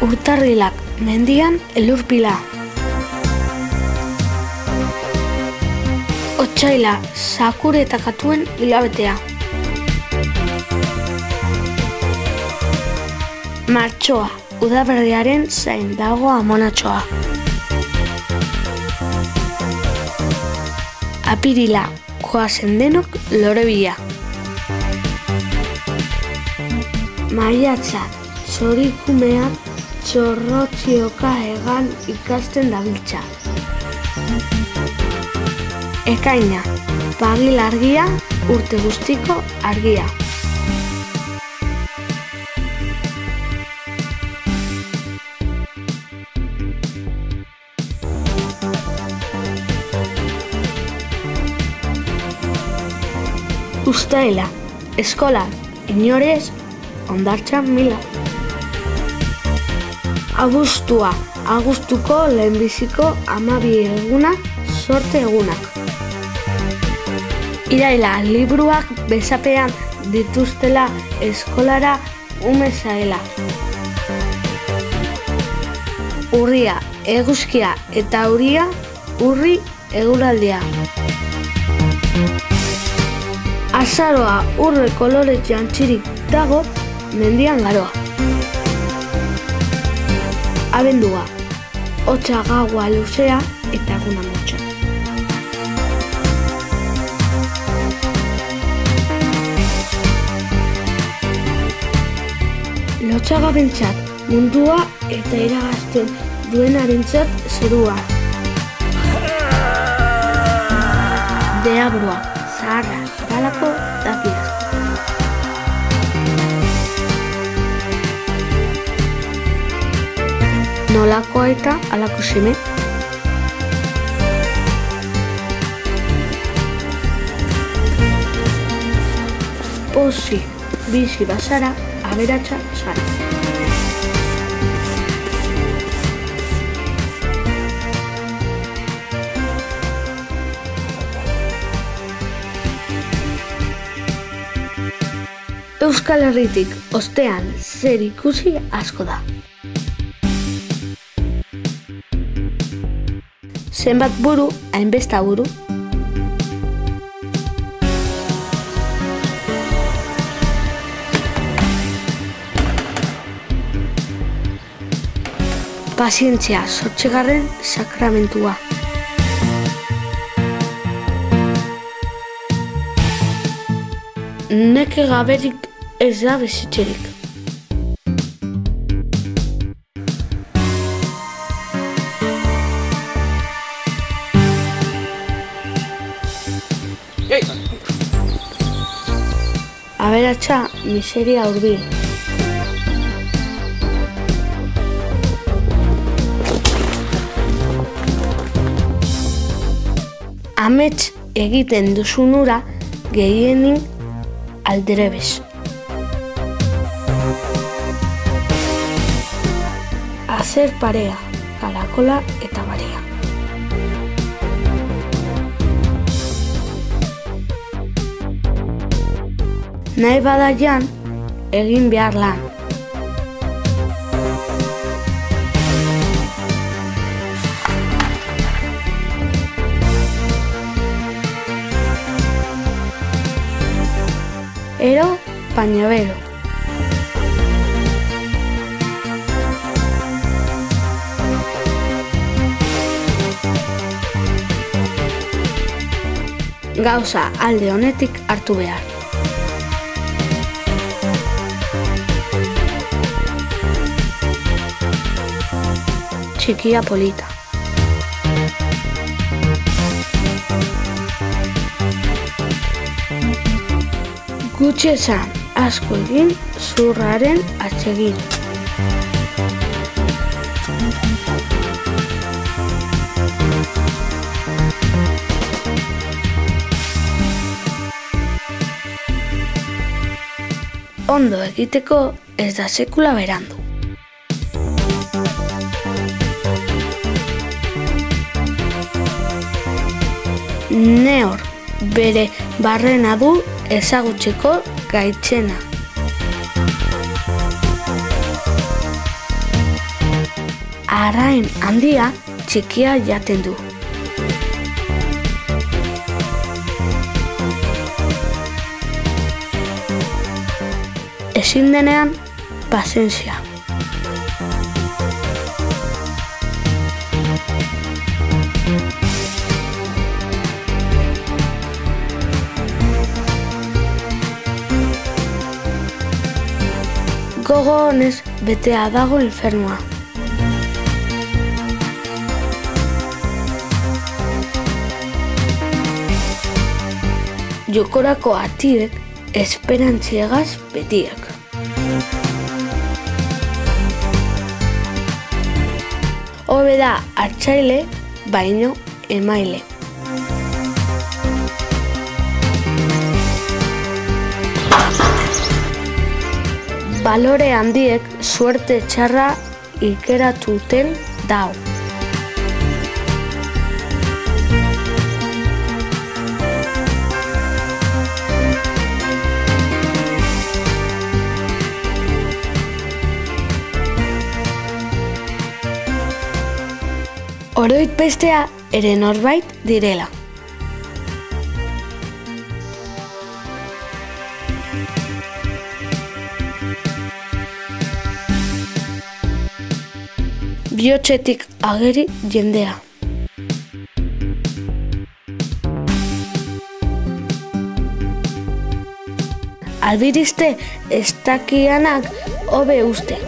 Urtarrilak mendian elurpila. Otsaila sakure eta katuen hilabetea. Martxoa udaberriaren zain dago amonatxoa. Apirila goazen denok lorebila. Maiatza txorikumeak txorrotzioka egan ikasten dabiltza. Ekaina, pagil argia, urte guztiko argia. Uztaila, eskola, inorez, hondartza mila. Abuztua, agustuko lehenbiziko 12 egunak, sorte egunak. Iraila, libruak bezapean dituztela eskolara ume zaela. Urria, eguzkia eta euria, urri eguraldia. Azaroa urre kolore jantzirik dago, mendian garoa. Abendua, hotza gaua luzea eta eguna motxa. Lotsagabentzat mundua eta iragazten duenarentzat zerua. Deabrua, zaharra, zaralako dakiaz. Nolakoa eta alako seme. Pozi, bizi bazara, aberatsa zara. Euskal Herritik ostean zer ikusi asko da. Zenbat buru, hainbesta buru. Pazientzia 8. sakramentua. Neke gaberik ez da bizitzerik. Aberatsa miseria hurbil. Amets egiten duzun ura gehienin alderebez. zer parea, karakola eta barea. Nahi bada jan, egin behar lan. Ero, baina bero. Gauza alde honetik hartu behar. Txikia polita. Gutxi esan, asko egin, zurraren atsegin. Ondo egiteko ez da sekula berandu. Nehor bere barrena du ezagutzeko gaitzena. Arrain handia txikia jaten du. Ezin denean, pazientzia. Gogo honez betea dago infernua. Jokorako atiek esperantziegaz betiek. Hobe da hartzaile, baino emaile. Balore handiek suerte txarra ikeratuten dau. Oroit bestea ere norbait direla. Bihotzetik ageri jendea. Albirizte ez dakianak hobe uste.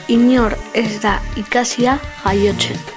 Inor ez da ikasia jaiotzen.